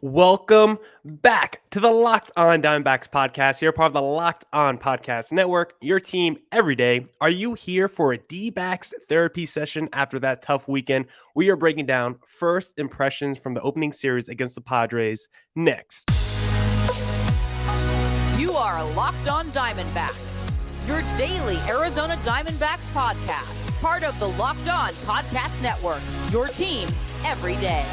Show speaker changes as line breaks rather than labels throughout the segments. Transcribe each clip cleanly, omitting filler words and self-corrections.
Welcome back to the Locked On Diamondbacks podcast. You're part of the Locked On Podcast Network, your team every day. Are you here for a Dbacks therapy session after that tough weekend? We are breaking down first impressions from the opening series against the Padres next.
You are Locked On Diamondbacks, your daily Arizona Diamondbacks podcast, part of the Locked On Podcast Network, your team every day.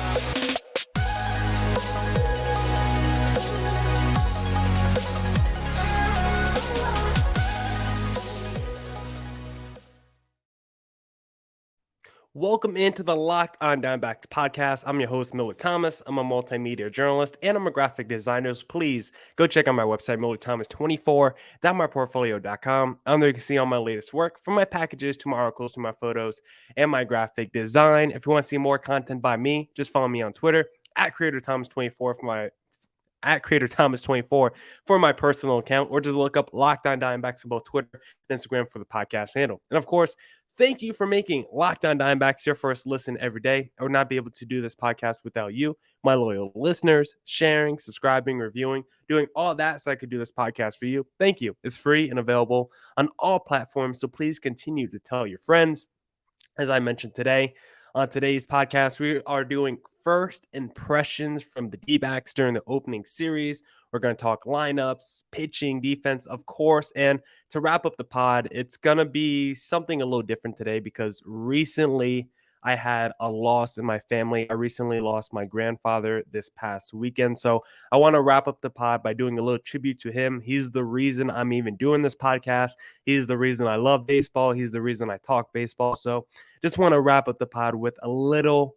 Welcome into the Locked On Diamondbacks podcast. I'm your host, Millard Thomas. I'm a multimedia journalist and I'm a graphic designer. So please go check out my website, millardthomas24.myportfolio.com. On there you can see all my latest work, from my packages to my articles to my photos and my graphic design. If you want to see more content by me, just follow me on Twitter at CreatorThomas24 for my personal account, or just look up Locked On Diamondbacks on both Twitter and Instagram for the podcast handle. And of course, thank you for making Locked On Diamondbacks your first listen every day. I would not be able to do this podcast without you, my loyal listeners, sharing, subscribing, reviewing, doing all that so I could do this podcast for you. Thank you. It's free and available on all platforms, so please continue to tell your friends. As I mentioned today, on today's podcast, we are doing first impressions from the Dbacks during the opening series. We're going to talk lineups, pitching, defense, of course. And to wrap up the pod, it's going to be something a little different today because recently I had a loss in my family. I recently lost my grandfather this past weekend. So I want to wrap up the pod by doing a little tribute to him. He's the reason I'm even doing this podcast. He's the reason I love baseball. He's the reason I talk baseball. So just want to wrap up the pod with a little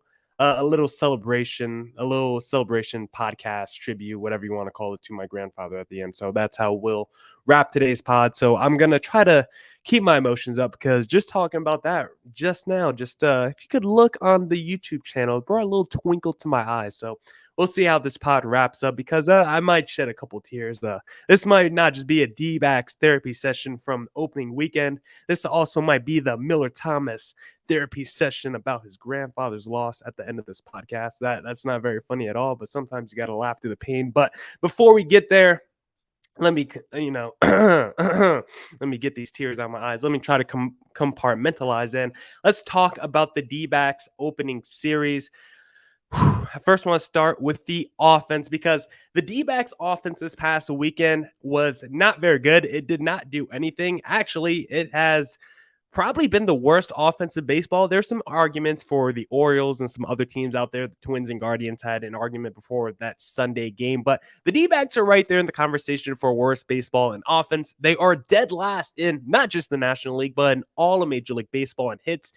celebration podcast tribute, whatever you want to call it, to my grandfather at the end. So that's how we'll wrap today's pod. So I'm going to try to keep my emotions up because just talking about that just now, if you could look on the YouTube channel, it brought a little twinkle to my eyes. So we'll see how this pod wraps up because I might shed a couple tears. This might not just be a D-backs therapy session from opening weekend. This also might be the Millard Thomas therapy session about his grandfather's loss at the end of this podcast. That's not very funny at all, but sometimes you got to laugh through the pain. But before we get there, let me, let me get these tears out of my eyes. Let me try to compartmentalize and let's talk about the D-backs opening series. I first want to start with the offense because the D-backs offense this past weekend was not very good. It did not do anything. Actually, it has probably been the worst offense of baseball. There's some arguments for the Orioles and some other teams out there. The Twins and Guardians had an argument before that Sunday game, but the D-backs are right there in the conversation for worst baseball and offense. They are dead last in not just the National League, but in all of Major League Baseball in hits.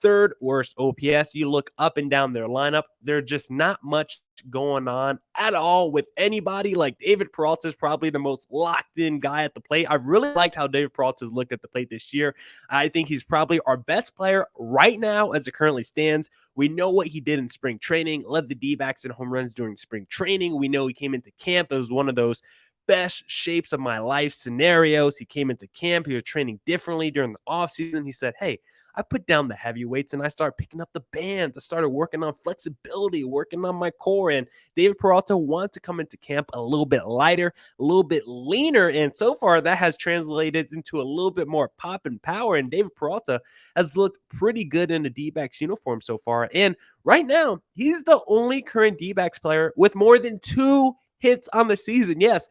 Third worst OPS. You look up and down their lineup, there's just not much going on at all with anybody. Like David Peralta is probably the most locked in guy at the plate. I've really liked how David Peralta has looked at the plate this year. I think he's probably our best player right now as it currently stands. We know what he did in spring training, led the D-backs in home runs during spring training. We know he came into camp. It was one of those best shapes of my life scenarios. He came into camp. He was training differently during the offseason. He said, hey, I put down the heavyweights and I started picking up the bands. I started working on flexibility, working on my core. And David Peralta wanted to come into camp a little bit lighter, a little bit leaner. And so far, that has translated into a little bit more pop and power. And David Peralta has looked pretty good in the D-backs uniform so far. And right now, he's the only current D-backs player with more than 2 hits on the season. Yes,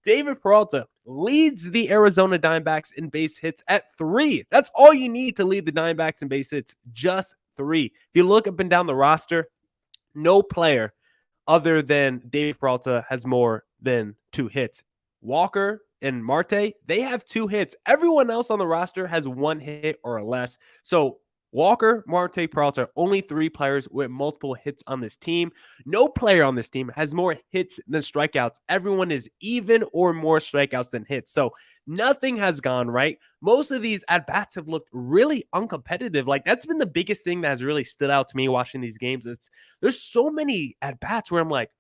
David Peralta leads the Arizona Diamondbacks in base hits at 3. That's all you need to lead the Diamondbacks in base hits, just 3. If you look up and down the roster, no player other than David Peralta has more than 2 hits. Walker and Marte, they have 2 hits. Everyone else on the roster has 1 hit or less. So Walker, Marte, Peralta, only 3 players with multiple hits on this team. No player on this team has more hits than strikeouts. Everyone is even or more strikeouts than hits. So nothing has gone right. Most of these at-bats have looked really uncompetitive. Like, that's been the biggest thing that has really stood out to me watching these games. There's so many at-bats where I'm like,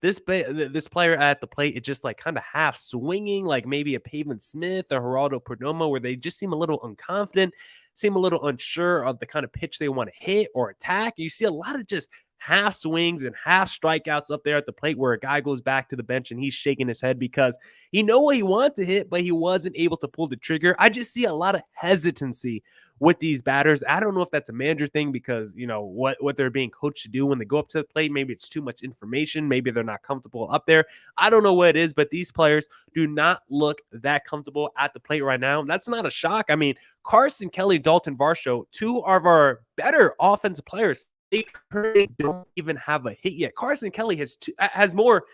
this player at the plate is just like kind of half swinging, like maybe a Pavement Smith or Geraldo Perdomo, where they just seem a little unconfident, seem a little unsure of the kind of pitch they want to hit or attack. You see a lot of just half swings and half strikeouts up there at the plate where a guy goes back to the bench and he's shaking his head because he know what he wanted to hit, but he wasn't able to pull the trigger. I just see a lot of hesitancy with these batters. I don't know if that's a manager thing because, what they're being coached to do when they go up to the plate. Maybe it's too much information. Maybe they're not comfortable up there. I don't know what it is, but these players do not look that comfortable at the plate right now. That's not a shock. I mean, Carson Kelly, Dalton Varsho, two of our better offensive players, they currently don't even have a hit yet. Carson Kelly has more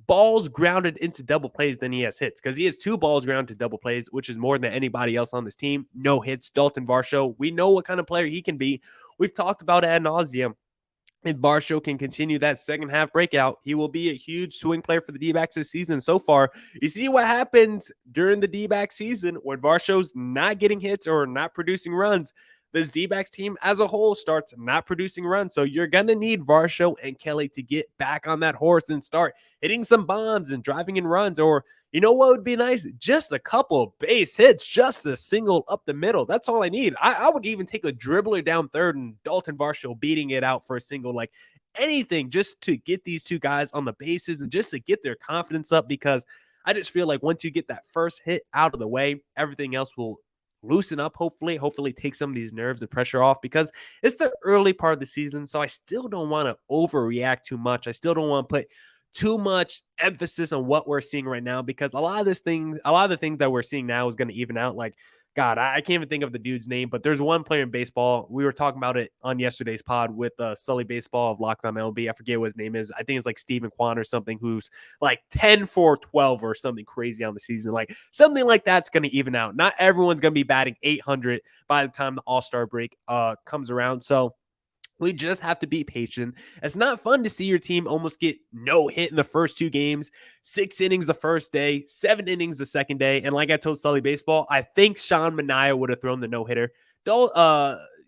balls grounded into double plays than he has hits because he has 2 balls grounded to double plays, which is more than anybody else on this team. No hits. Dalton Varsho, we know what kind of player he can be. We've talked about it ad nauseum. If Varsho can continue that second half breakout, he will be a huge swing player for the D-backs this season so far. You see what happens during the D-backs season when Varsho's not getting hits or not producing runs. This D-backs team as a whole starts not producing runs. So you're going to need Varsho and Kelly to get back on that horse and start hitting some bombs and driving in runs. Or you know what would be nice? Just a couple base hits, just a single up the middle. That's all I need. I would even take a dribbler down third and Dalton Varsho beating it out for a single, like anything just to get these two guys on the bases and just to get their confidence up, because I just feel like once you get that first hit out of the way, everything else will loosen up, hopefully take some of these nerves and pressure off, because it's the early part of the season. So I still don't want to overreact too much. I still don't want to put too much emphasis on what we're seeing right now, because a lot of the things that we're seeing now is going to even out. Like, God, I can't even think of the dude's name, but there's one player in baseball. We were talking about it on yesterday's pod with Sully Baseball of Locked On MLB. I forget what his name is. I think it's like Steven Kwan or something, who's like 10 for 12 or something crazy on the season. Like something like that's going to even out. Not everyone's going to be batting 800 by the time the All-Star break comes around. So we just have to be patient. It's not fun to see your team almost get no hit in the first 2 games, 6 innings the first day, 7 innings the second day. And like I told Sully Baseball, I think Sean Manaea would have thrown the no-hitter.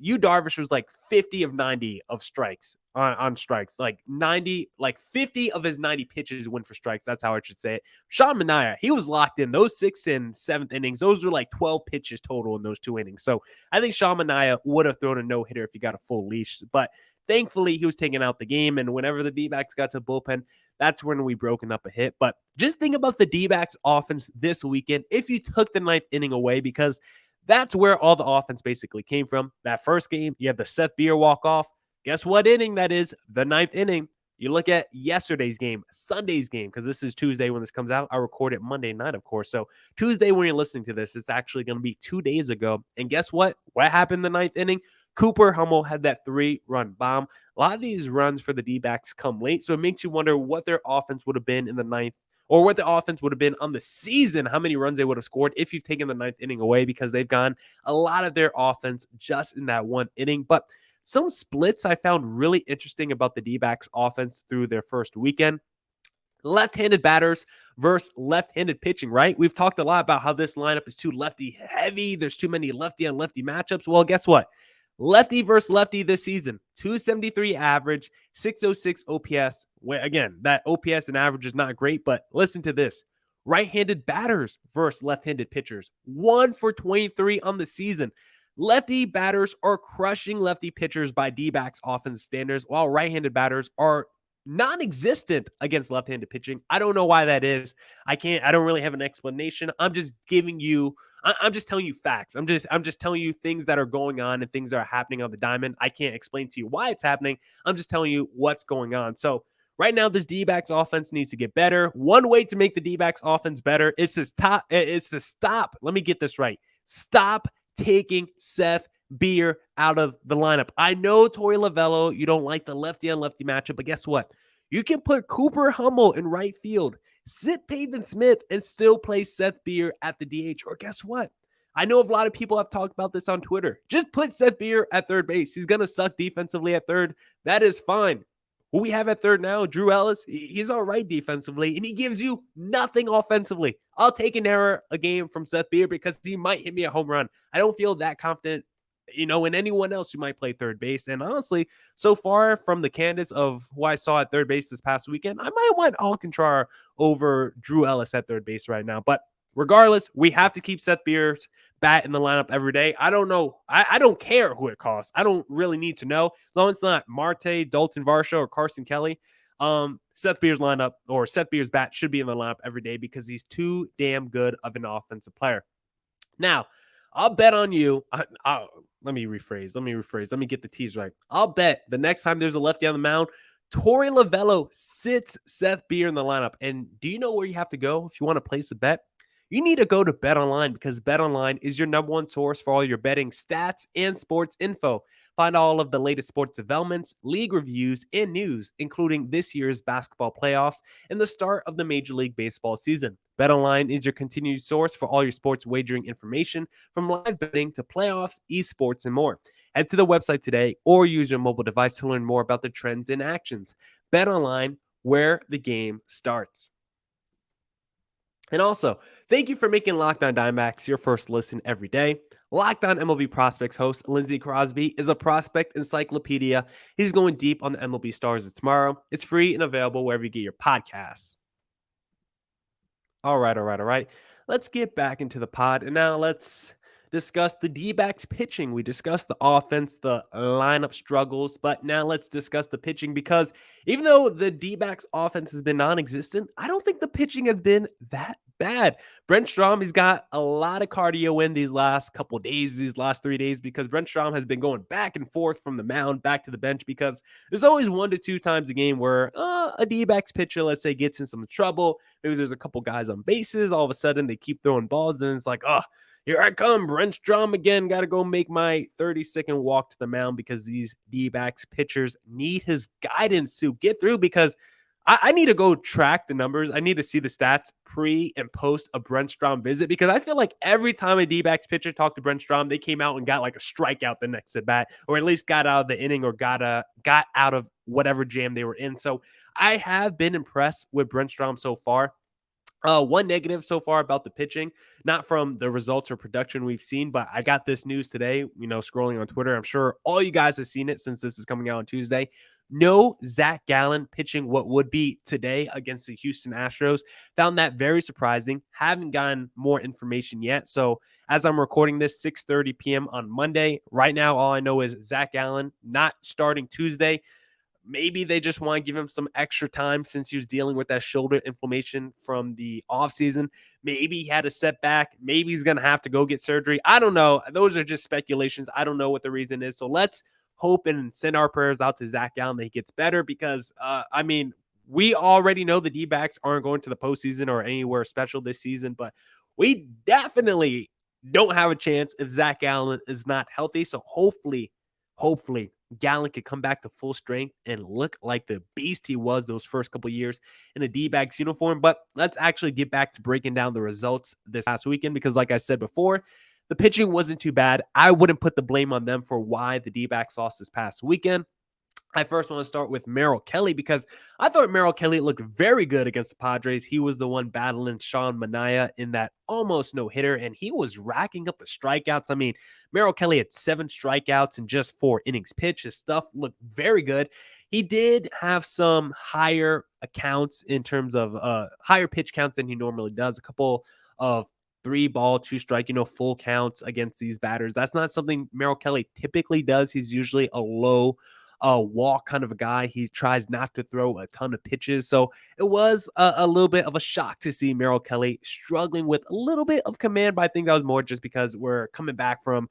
Yu Darvish was like 50 of 90 of strikes on strikes, like 50 of his 90 pitches went for strikes. That's how I should say it. Sean Manaea, he was locked in those 6th and 7th innings. Those were like 12 pitches total in those 2 innings. So I think Sean Manaea would have thrown a no-hitter if he got a full leash, but thankfully he was taking out the game. And whenever the D-backs got to the bullpen, that's when we broken up a hit. But just think about the D-backs offense this weekend if you took the 9th inning away, because that's where all the offense basically came from. That first game, you had the Seth Beer walk-off. Guess what inning that is? The 9th inning. You look at yesterday's game, Sunday's game, because this is Tuesday when this comes out. I record it Monday night, of course. So Tuesday when you're listening to this, it's actually going to be 2 days ago. And guess what? What happened in the 9th inning? Cooper Hummel had that 3-run bomb. A lot of these runs for the D-backs come late, so it makes you wonder what their offense would have been in the 9th, or what the offense would have been on the season, how many runs they would have scored if you've taken the 9th inning away, because they've gone a lot of their offense just in that 1 inning. But some splits I found really interesting about the D-backs offense through their first weekend. Left-handed batters versus left-handed pitching, right? We've talked a lot about how this lineup is too lefty heavy. There's too many lefty on lefty matchups. Well, guess what? Lefty versus lefty this season, 273 average, 606 OPS. Again, that OPS and average is not great, but listen to this. Right-handed batters versus left-handed pitchers, 1 for 23 on the season. Lefty batters are crushing lefty pitchers by D-backs offensive standards, while right-handed batters are non-existent against left-handed pitching. I don't know why that is. I don't really have an explanation. I'm just telling you facts. I'm just telling you things that are going on and things that are happening on the diamond. I can't explain to you why it's happening. I'm just telling you what's going on. So right now, this D-backs offense needs to get better. One way to make the D-backs offense better is to stop. Let me get this right. Stop taking Seth Beer out of the lineup. I know, Torey Lovello, you don't like the lefty on lefty matchup, but guess what? You can put Cooper Hummel in right field, sit Pavin Smith, and still play Seth Beer at the DH. Or guess what? I know a lot of people have talked about this on Twitter. Just put Seth Beer at third base. He's going to suck defensively at third. That is fine. Who we have at third now, Drew Ellis, he's all right defensively, and he gives you nothing offensively. I'll take an error a game from Seth Beer because he might hit me a home run. I don't feel that confident, in anyone else who might play third base. And honestly, so far from the candidates of who I saw at third base this past weekend, I might want Alcantara over Drew Ellis at third base right now. But regardless, we have to keep Seth Beers bat in the lineup every day. I don't know. I don't care who it costs. I don't really need to know. As long as it's not Marte, Dalton Varsho, or Carson Kelly. Seth Beers lineup or Seth Beers bat should be in the lineup every day because he's too damn good of an offensive player. Now, I'll bet on you. Let me rephrase. Let me get the tease right. I'll bet the next time there's a lefty on the mound, Torey Lovello sits Seth Beer in the lineup. And do you know where you have to go if you want to place a bet? You need to go to BetOnline because BetOnline is your number one source for all your betting stats and sports info. Find all of the latest sports developments, league reviews, and news, including this year's basketball playoffs and the start of the Major League Baseball season. BetOnline is your continued source for all your sports wagering information, from live betting to playoffs, esports, and more. Head to the website today or use your mobile device to learn more about the trends and actions. BetOnline, where the game starts. And also, thank you for making Locked On Diamondbacks your first listen every day. Locked On MLB Prospects host Lindsey Crosby is a prospect encyclopedia. He's going deep on the MLB stars of tomorrow. It's free and available wherever you get your podcasts. All right. Let's get back into the pod. And now let's discuss the Dbacks pitching. We discussed the offense, the lineup struggles, but now let's discuss the pitching because even though the Dbacks offense has been non-existent, I don't think the pitching has been that bad. Brent Strom, he's got a lot of cardio in these last couple days, these last 3 days, because Brent Strom has been going back and forth from the mound back to the bench because there's always 1 to 2 times a game where a Dbacks pitcher, let's say, gets in some trouble. Maybe there's a couple guys on bases. All of a sudden, they keep throwing balls, and it's like, here I come, Brent Strom again. Got to go make my 30-second walk to the mound because these D-backs pitchers need his guidance to get through because I need to go track the numbers. I need to see the stats pre and post a Brent Strom visit because I feel like every time a D-backs pitcher talked to Brent Strom, they came out and got like a strikeout the next at bat, or at least got out of the inning or got out of whatever jam they were in. So I have been impressed with Brent Strom so far. One negative so far about the pitching, not from the results or production we've seen, but I got this news today, scrolling on Twitter. I'm sure all you guys have seen it since this is coming out on Tuesday. No Zach Gallen pitching what would be today against the Houston Astros. Found that very surprising. Haven't gotten more information yet. So as I'm recording this, 6:30 p.m. on Monday, right now, all I know is Zach Gallen not starting Tuesday. Maybe they just want to give him some extra time since he was dealing with that shoulder inflammation from the offseason. Maybe he had a setback. Maybe he's going to have to go get surgery. I don't know. Those are just speculations. I don't know what the reason is. So let's hope and send our prayers out to Zach Gallen that he gets better because, we already know the D-backs aren't going to the postseason or anywhere special this season, but we definitely don't have a chance if Zach Gallen is not healthy. So hopefully, Gallen could come back to full strength and look like the beast he was those first couple years in a D-backs uniform. But let's actually get back to breaking down the results this past weekend because, like I said before, the pitching wasn't too bad. I wouldn't put the blame on them for why the D-backs lost this past weekend. I first want to start with Merrill Kelly because I thought Merrill Kelly looked very good against the Padres. He was the one battling Sean Manaea in that almost no-hitter, and he was racking up the strikeouts. I mean, Merrill Kelly had 7 strikeouts in just 4 innings pitched. His stuff looked very good. He did have some higher accounts in terms of higher pitch counts than he normally does. A couple of 3-ball, 2-strike, full counts against these batters. That's not something Merrill Kelly typically does. He's usually a low walk kind of a guy. He tries not to throw a ton of pitches. So it was a little bit of a shock to see Merrill Kelly struggling with a little bit of command, but I think that was more just because we're coming back from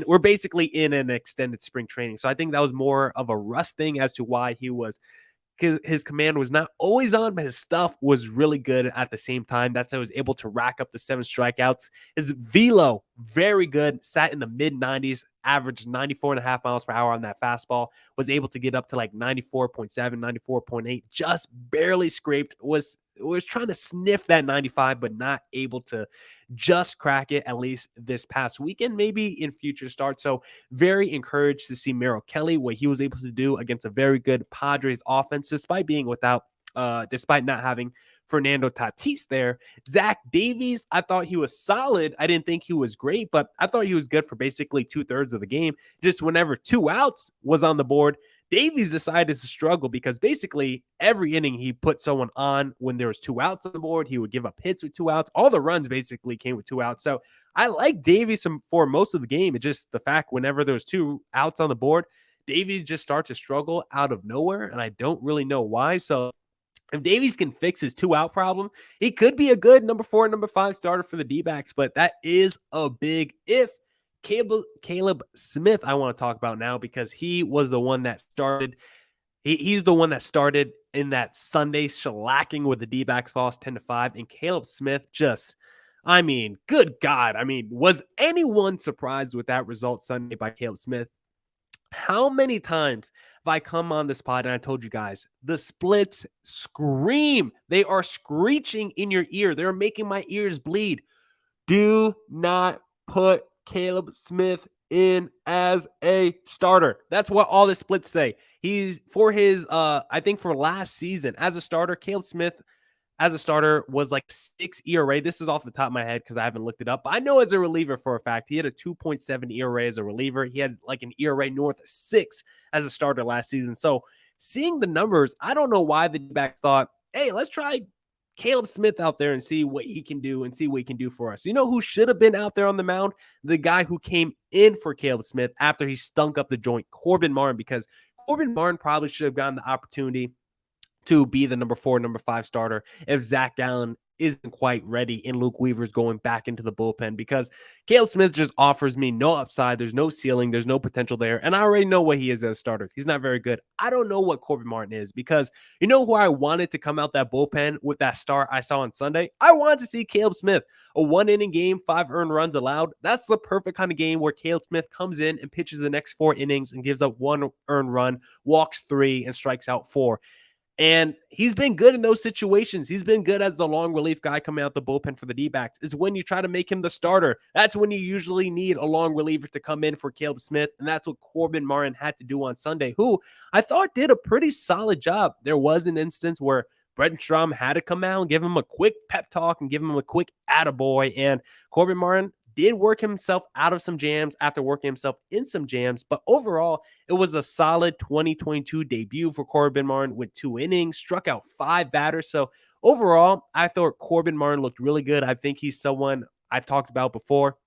we're basically in an extended spring training. So I think that was more of a rust thing as to why his command was not always on, but his stuff was really good at the same time. That's how he was able to rack up the 7 strikeouts. His velo, very good, sat in the mid-90s, averaged 94.5 miles per hour on that fastball, was able to get up to like 94.7, 94.8, just barely scraped, was trying to sniff that 95, but not able to just crack it, at least this past weekend, maybe in future starts. So very encouraged to see Merrill Kelly, what he was able to do against a very good Padres offense, despite not having Fernando Tatis there. Zach Davies, I thought he was solid. I didn't think he was great, but I thought he was good for basically 2/3 of the game. Just whenever 2 outs was on the board, Davies decided to struggle because basically every inning he put someone on when there was 2 outs on the board. He would give up hits with 2 outs. All the runs basically came with 2 outs. So I like Davies for most of the game. It's just the fact whenever there's 2 outs on the board, Davies just starts to struggle out of nowhere, and I don't really know why. So if Davies can fix his 2-out problem, he could be a good number 4, number 5 starter for the D-backs, but that is a big if. Caleb Smith, I want to talk about now because he was the one that started. He's the one that started in that Sunday shellacking with the D-backs lost 10-5. And Caleb Smith good God. Was anyone surprised with that result Sunday by Caleb Smith? How many times have I come on this pod and I told you guys, the splits scream. They are screeching in your ear. They're making my ears bleed. Do not put Caleb Smith in as a starter. That's what all the splits say. He's for his, I think for last season as a starter, Caleb Smith as a starter was like 6 ERA. This is off the top of my head because I haven't looked it up. But I know as a reliever for a fact, he had a 2.7 ERA as a reliever. He had like an ERA north of 6 as a starter last season. So seeing the numbers, I don't know why the D-backs thought, hey, let's try Caleb Smith out there and see what he can do and see what he can do for us. You know who should have been out there on the mound? The guy who came in for Caleb Smith after he stunk up the joint, Corbin Martin, because Corbin Martin probably should have gotten the opportunity to be the number 4, number 5 starter if Zach Gallen isn't quite ready and Luke Weaver's going back into the bullpen, because Caleb Smith just offers me no upside. There's no ceiling. There's no potential there. And I already know what he is as a starter. He's not very good. I don't know what Corbin Martin is, because you know who I wanted to come out that bullpen with that start I saw on Sunday? I wanted to see Caleb Smith. A 1-inning game, 5 earned runs allowed. That's the perfect kind of game where Caleb Smith comes in and pitches the next 4 innings and gives up 1 earned run, walks 3, and strikes out 4. And he's been good in those situations. He's been good as the long relief guy coming out the bullpen for the D-backs. It's when you try to make him the starter. That's when you usually need a long reliever to come in for Caleb Smith. And that's what Corbin Martin had to do on Sunday, who I thought did a pretty solid job. There was an instance where Brenton Strom had to come out and give him a quick pep talk and give him a quick attaboy. And Corbin Martin did work himself out of some jams after working himself in some jams. But overall, it was a solid 2022 debut for Corbin Martin with 2 innings, struck out 5 batters. So overall, I thought Corbin Martin looked really good. I think he's someone I've talked about before.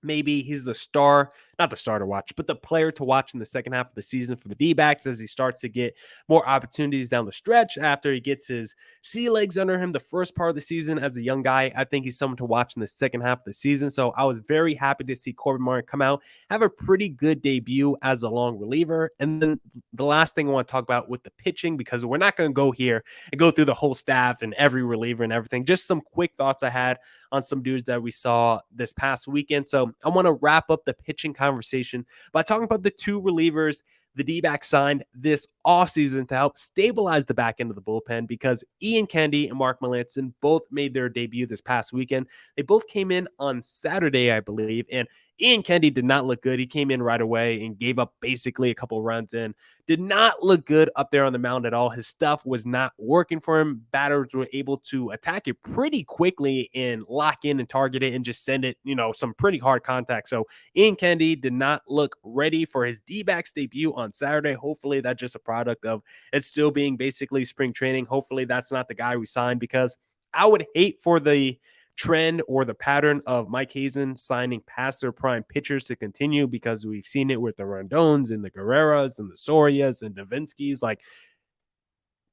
Maybe he's the star, not the star to watch, but the player to watch in the second half of the season for the D-backs as he starts to get more opportunities down the stretch after he gets his sea legs under him the first part of the season as a young guy. I think he's someone to watch in the second half of the season. So I was very happy to see Corbin Martin come out, have a pretty good debut as a long reliever. And then the last thing I want to talk about with the pitching, because we're not going to go here and go through the whole staff and every reliever and everything, just some quick thoughts I had on some dudes that we saw this past weekend. So I want to wrap up the pitching conversation by talking about the 2 relievers the D-backs signed this offseason to help stabilize the back end of the bullpen, because Ian Kennedy and Mark Melancon both made their debut this past weekend. They both came in on Saturday, I believe, and Ian Kennedy did not look good. He came in right away and gave up basically a couple runs and did not look good up there on the mound at all. His stuff was not working for him. Batters were able to attack it pretty quickly and lock in and target it and just send it, some pretty hard contact. So Ian Kennedy did not look ready for his D-backs debut on Saturday. Hopefully that's just a product of it still being basically spring training. Hopefully that's not the guy we signed, because I would hate for the trend or the pattern of Mike Hazen signing past their prime pitchers to continue, because we've seen it with the Rondones and the Guerreras and the Sorias and Davinskis, like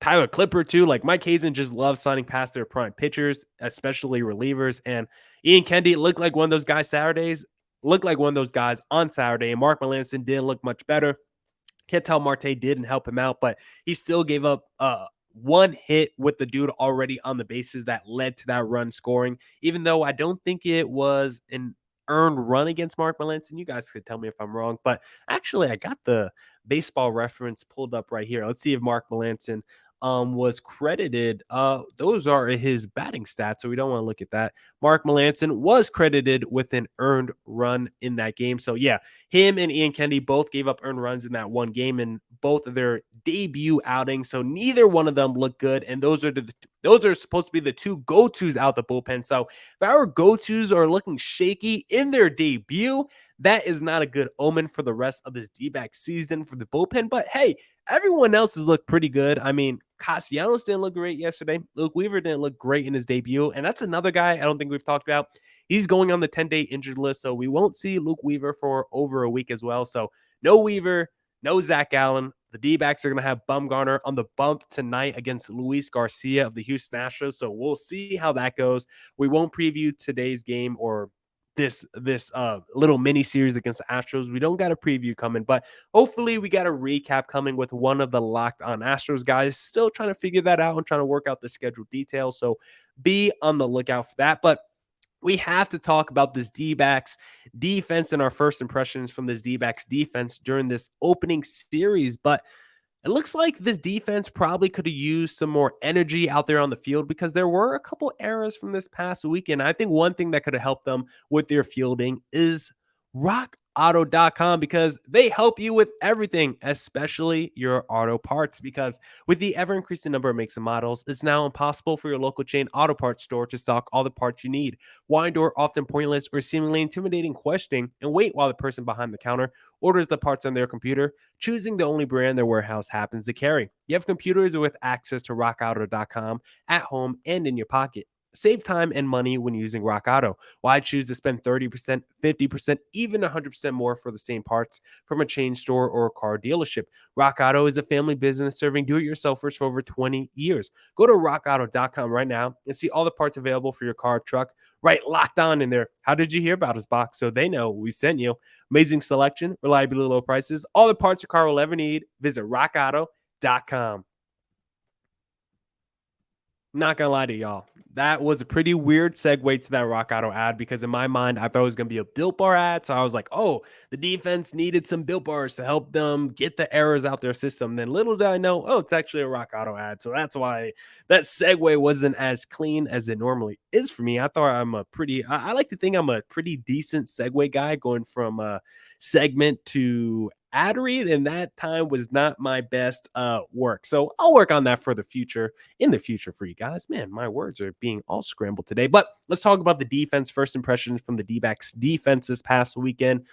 Tyler Clipper too. Like Mike Hazen just loves signing past their prime pitchers, especially relievers. And Ian Kennedy looked like one of those guys on Saturday, and Mark Melancon didn't look much better. Ketel Marte didn't help him out, but he still gave up 1 hit with the dude already on the bases that led to that run scoring, even though I don't think it was an earned run against Mark Melancon. You guys could tell me if I'm wrong, but actually I got the Baseball Reference pulled up right here. Let's see if Mark Melancon was credited. Those are his batting stats, so we don't want to look at that. Mark Melancon was credited with an earned run in that game. So yeah, him and Ian Kennedy both gave up earned runs in that one game in both of their debut outings. So neither one of them looked good, and those are supposed to be the 2 go-tos out the bullpen. So if our go-tos are looking shaky in their debut, that is not a good omen for the rest of this D-back season for the bullpen. But hey, everyone else has looked pretty good. I mean, Castellanos didn't look great yesterday. Luke Weaver didn't look great in his debut. And that's another guy I don't think we've talked about. He's going on the 10-day injured list, so we won't see Luke Weaver for over a week as well. So no Weaver, no Zach Allen. The D-backs are going to have Bumgarner on the bump tonight against Luis Garcia of the Houston Astros. So we'll see how that goes. We won't preview today's game or this little mini series against the Astros. We don't got a preview coming, but hopefully we got a recap coming with one of the Locked On Astros guys. Still trying to figure that out and trying to work out the schedule details. So be on the lookout for that. But we have to talk about this D-backs defense and our first impressions from this D-backs defense during this opening series. But it looks like this defense probably could have used some more energy out there on the field because there were a couple errors from this past weekend. I think one thing that could have helped them with their fielding is rockauto.com because they help you with everything, especially your auto parts. Because with the ever increasing number of makes and models, it's now impossible for your local chain auto parts store to stock all the parts you need. Why endure often pointless or seemingly intimidating questioning and wait while the person behind the counter orders the parts on their computer, choosing the only brand their warehouse happens to carry? You have computers with access to rockauto.com at home and in your pocket. Save time and money when using Rock Auto. Why choose to spend 30%, 50%, even 100% more for the same parts from a chain store or a car dealership? Rock Auto is a family business serving do-it-yourselfers for over 20 years. Go to rockauto.com right now and see all the parts available for your car, truck, right locked on in there. How did you hear about us box? So they know we sent you. Amazing selection, reliably low prices, all the parts your car will ever need. Visit rockauto.com. Not gonna lie to y'all, that was a pretty weird segue to that Rock Auto ad because in my mind, I thought it was gonna be a Built Bar ad. So I was like, oh, the defense needed some Built Bars to help them get the errors out their system. Then little did I know, oh, it's actually a Rock Auto ad. So that's why that segue wasn't as clean as it normally is for me. I thought I like to think I'm a pretty decent segue guy going from a segment to ad read, and that time was not my best work. So I'll work on that for the future, in the future for you guys. Man, my words are being all scrambled today. But let's talk about the defense. First impressions from the D-backs defense this past weekend.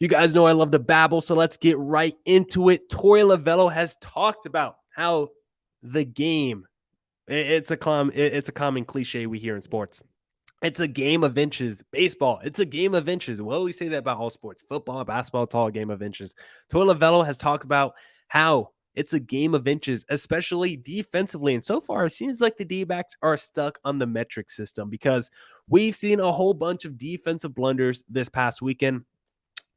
You guys know I love to babble, so let's get right into it. Torey Lovullo has talked about how the game, it's a common cliche we hear in sports. It's a game of inches. Baseball, it's a game of inches. Well, we say that about all sports. Football, basketball, it's all a game of inches. Torey Lovullo has talked about how it's a game of inches, especially defensively. And so far, it seems like the D-backs are stuck on the metric system because we've seen a whole bunch of defensive blunders this past weekend.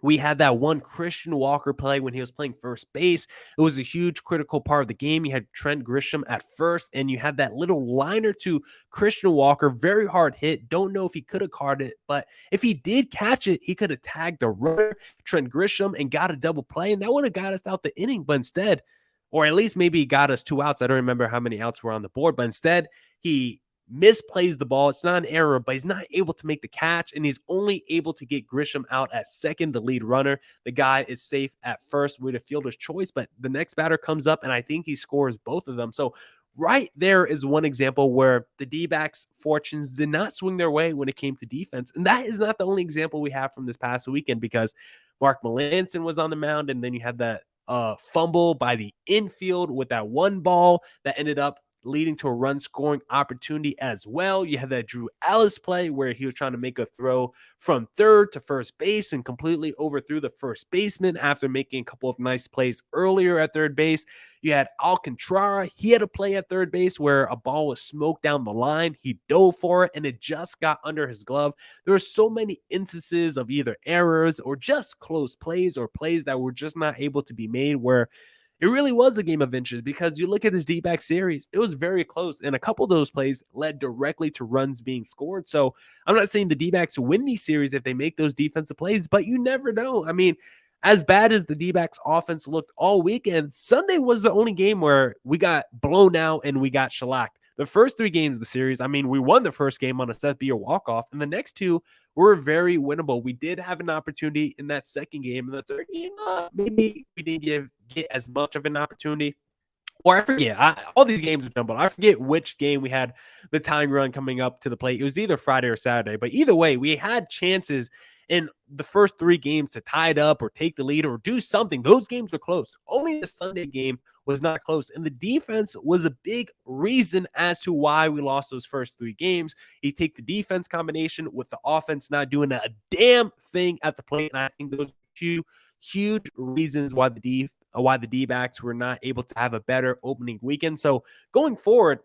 We had that one Christian Walker play when he was playing first base. It was a huge critical part of the game. You had Trent Grisham at first, and you had that little liner to Christian Walker. Very hard hit. Don't know if he could have caught it, but if he did catch it, he could have tagged the runner, Trent Grisham, and got a double play, and that would have got us out the inning. But instead, or at least maybe he got us 2 outs. I don't remember how many outs were on the board, but instead, he misplays the ball. It's not an error, but he's not able to make the catch, and he's only able to get Grisham out at second, the lead runner. The guy is safe at first with a fielder's choice, but the next batter comes up, and I think he scores both of them. So right there is one example where the D-backs' fortunes did not swing their way when it came to defense, and that is not the only example we have from this past weekend because Mark Melancon was on the mound, and then you had that fumble by the infield with that one ball that ended up leading to a run scoring opportunity as well. You had that Drew Ellis play where he was trying to make a throw from third to first base and completely overthrew the first baseman after making a couple of nice plays earlier at third base. You had Alcantara. He had a play at third base where a ball was smoked down the line. He dove for it and it just got under his glove. There were so many instances of either errors or just close plays or plays that were just not able to be made where it really was a game of inches because you look at this D-back series, it was very close. And a couple of those plays led directly to runs being scored. So I'm not saying the D-backs win these series if they make those defensive plays, but you never know. I mean, as bad as the D-backs offense looked all weekend, Sunday was the only game where we got blown out and we got shellacked. The first 3 games of the series, I mean, we won the first game on a Seth Beer walk-off, and the next 2 were very winnable. We did have an opportunity in that second game. In the third game, maybe we didn't get as much of an opportunity. or I forget. All these games are jumbled. I forget which game we had the tying run coming up to the plate. It was either Friday or Saturday, but either way, we had chances in the first 3 games to tie it up or take the lead or do something. Those games were close. Only the Sunday game was not close. And the defense was a big reason as to why we lost those first 3 games. You take the defense combination with the offense not doing a damn thing at the plate. And I think those two huge reasons why the D-backs were not able to have a better opening weekend. So going forward,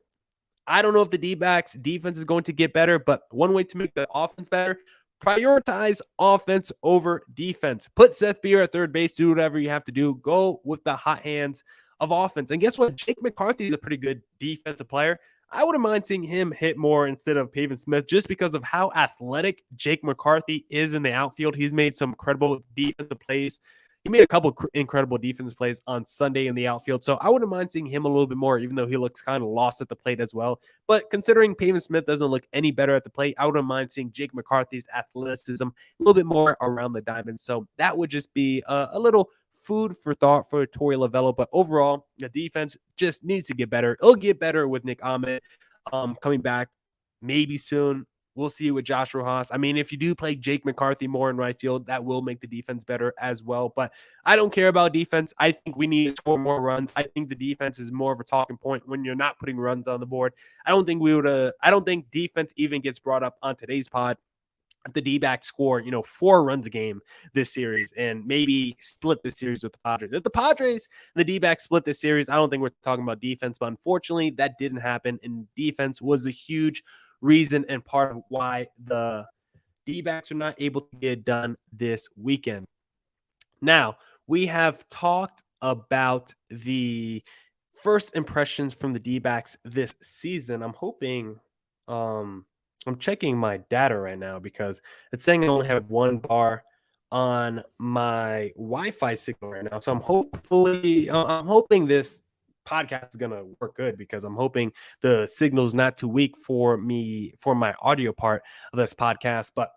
I don't know if the D-backs defense is going to get better, but one way to make the offense better, prioritize offense over defense. Put Seth Beer at third base, do whatever you have to do. Go with the hot hands of offense. And guess what? Jake McCarthy is a pretty good defensive player. I wouldn't mind seeing him hit more instead of Pavin Smith just because of how athletic Jake McCarthy is in the outfield. He's made some incredible defensive plays. He made a couple incredible defensive plays on Sunday in the outfield. So I wouldn't mind seeing him a little bit more, even though he looks kind of lost at the plate as well. But considering Pavin Smith doesn't look any better at the plate, I wouldn't mind seeing Jake McCarthy's athleticism a little bit more around the diamond. So that would just be a little food for thought for Torey Lovullo. But overall, the defense just needs to get better. It'll get better with Nick Ahmed coming back maybe soon. We'll see with Josh Rojas. I mean, if you do play Jake McCarthy more in right field, that will make the defense better as well. But I don't care about defense. I think we need to score more runs. I think the defense is more of a talking point when you're not putting runs on the board. I don't think defense even gets brought up on today's pod. If the D-backs score, 4 runs a game this series and maybe split this series with the Padres. If the Padres and the D-backs split this series, I don't think we're talking about defense, but unfortunately that didn't happen. And defense was a huge reason and part of why the D-backs are not able to get done this weekend. Now, we have talked about the first impressions from the D-backs this season. I'm hoping I'm checking my data right now because it's saying I only have 1 bar on my Wi-Fi signal right now. So I'm hoping this podcast is going to work good because I'm hoping the signal's not too weak for me for my audio part of this podcast. But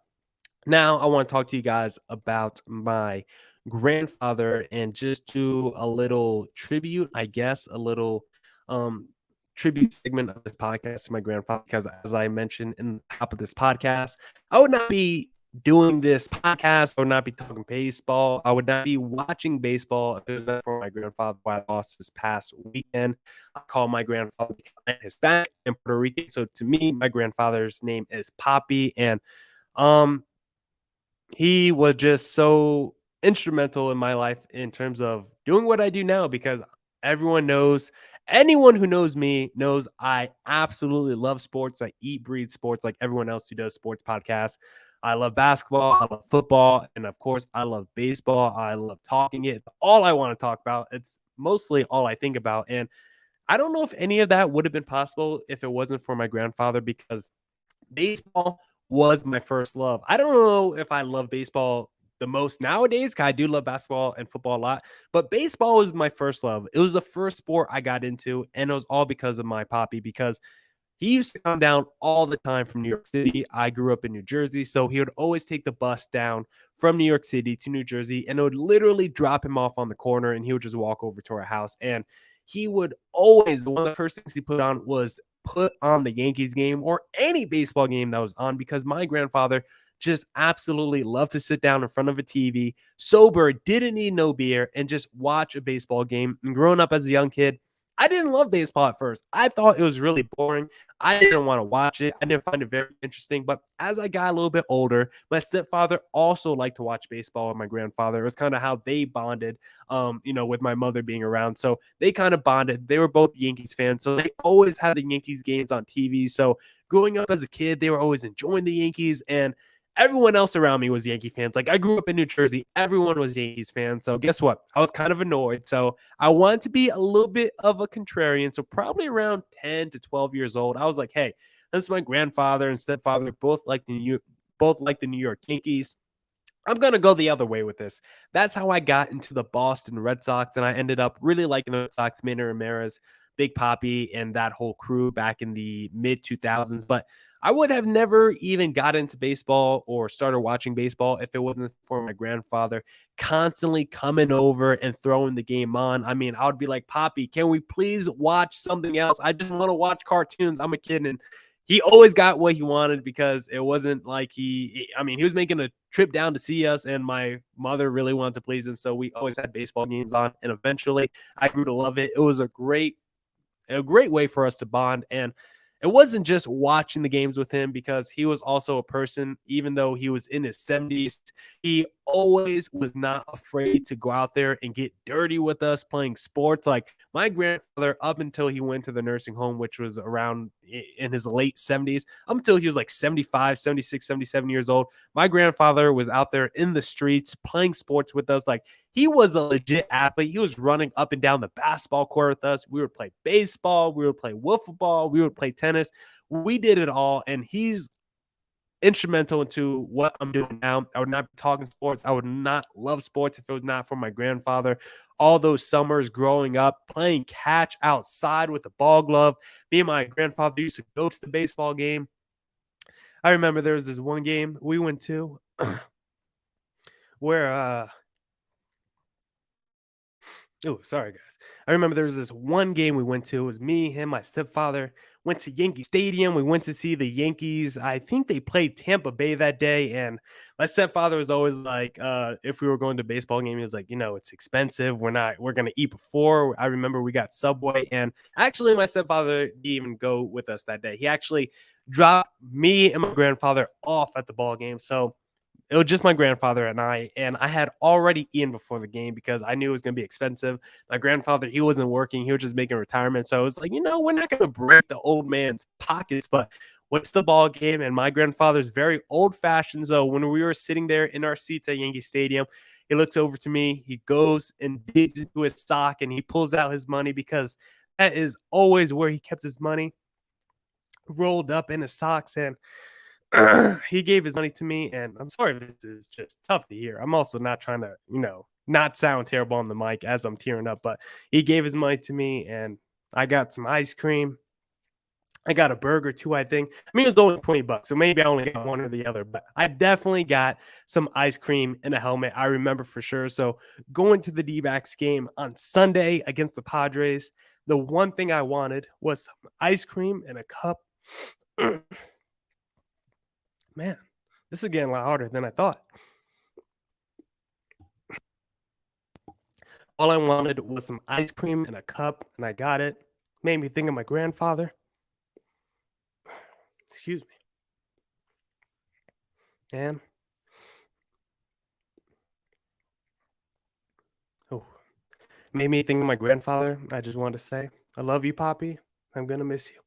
now I want to talk to you guys about my grandfather and just do a little tribute, I guess, a little tribute segment of this podcast to my grandfather, because as I mentioned in the top of this podcast, I would not be doing this podcast. I would not be talking baseball. I would not be watching baseball if it was not for my grandfather who I lost this past weekend. I call my grandfather Hispanic and Puerto Rican. So to me, my grandfather's name is Poppy. And he was just so instrumental in my life in terms of doing what I do now, because anyone who knows me knows I absolutely love sports. I eat, breathe sports like everyone else who does sports podcasts. I love basketball, I love football, and of course, I love baseball. I love talking it. It's all I want to talk about. It's mostly all I think about. And I don't know if any of that would have been possible if it wasn't for my grandfather, because baseball was my first love. I don't know if I love baseball the most nowadays, because I do love basketball and football a lot, but baseball was my first love. It was the first sport I got into, and it was all because of my Poppy, because he used to come down all the time from New York City. I grew up in New Jersey, so he would always take the bus down from New York City to New Jersey, and it would literally drop him off on the corner, and he would just walk over to our house. And he would always, one of the first things he put on the Yankees game or any baseball game that was on, because my grandfather just absolutely loved to sit down in front of a TV, sober, didn't need no beer, and just watch a baseball game. And growing up as a young kid, I didn't love baseball at first. I thought it was really boring. I didn't want to watch it. I didn't find it very interesting. But as I got a little bit older, my stepfather also liked to watch baseball with my grandfather. It was kind of how they bonded, with my mother being around. So they kind of bonded. They were both Yankees fans. So they always had the Yankees games on TV. So growing up as a kid, they were always enjoying the Yankees. And everyone else around me was Yankee fans. Like, I grew up in New Jersey. Everyone was Yankees fans. So guess what? I was kind of annoyed. So I wanted to be a little bit of a contrarian. So probably around 10 to 12 years old, I was like, hey, this is my grandfather and stepfather both like the New York Yankees. I'm going to go the other way with this. That's how I got into the Boston Red Sox, and I ended up really liking the Red Sox, Manny Ramirez, Big Poppy and that whole crew back in the mid 2000s. But I would have never even got into baseball or started watching baseball if it wasn't for my grandfather constantly coming over and throwing the game on. I mean, I would be like, Poppy, can we please watch something else? I just want to watch cartoons. I'm a kid. And he always got what he wanted because it wasn't like I mean, he was making a trip down to see us, and my mother really wanted to please him. So we always had baseball games on. And eventually I grew to love it. It was a great way for us to bond. And it wasn't just watching the games with him because he was also a person, even though he was in his 70s, he always was not afraid to go out there and get dirty with us playing sports. Like my grandfather, up until he went to the nursing home, which was around in his late 70s, up until he was like 75, 76, 77 years old, my grandfather was out there in the streets playing sports with us. Like he was a legit athlete. He was running up and down the basketball court with us. We would play baseball. We would play wiffle ball. We would play tennis. We did it all. And he's instrumental into what I'm doing now. I would not be talking sports. I would not love sports if it was not for my grandfather. All those summers growing up, playing catch outside with a ball glove. Me and my grandfather used to go to the baseball game. I remember there was this one game we went to where oh, sorry, guys. I remember there was this one game we went to. It was me, him, my stepfather. Went to Yankee Stadium. We went to see the Yankees. I think they played Tampa Bay that day. And my stepfather was always like, if we were going to a baseball game, he was like, it's expensive. We're going to eat before. I remember we got Subway. And actually, my stepfather didn't even go with us that day. He actually dropped me and my grandfather off at the ball game. So it was just my grandfather and I had already eaten before the game because I knew it was going to be expensive. My grandfather, he wasn't working. He was just making retirement. So I was like, we're not going to break the old man's pockets, but what's the ball game? And my grandfather's very old fashioned. So when we were sitting there in our seats at Yankee Stadium, he looks over to me. He goes and digs into his sock and he pulls out his money because that is always where he kept his money, rolled up in his socks. And he gave his money to me, and I'm sorry if this is just tough to hear. I'm also not trying to, not sound terrible on the mic as I'm tearing up, but he gave his money to me, and I got some ice cream. I got a burger too, I think. I mean, it was only $20, so maybe I only got one or the other, but I definitely got some ice cream and a helmet. I remember for sure. So going to the D-backs game on Sunday against the Padres, the one thing I wanted was some ice cream and a cup. Man, this is getting a lot harder than I thought. All I wanted was some ice cream and a cup, and I got it. Made me think of my grandfather. Excuse me. And oh, made me think of my grandfather. I just want to say, I love you, Poppy. I'm gonna miss you.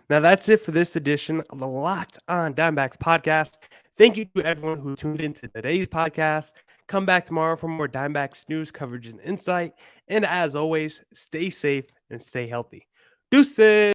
Now that's it for this edition of the Locked On Diamondbacks podcast. Thank you to everyone who tuned into today's podcast. Come back tomorrow for more Diamondbacks news, coverage, and insight. And as always, stay safe and stay healthy. Deuces.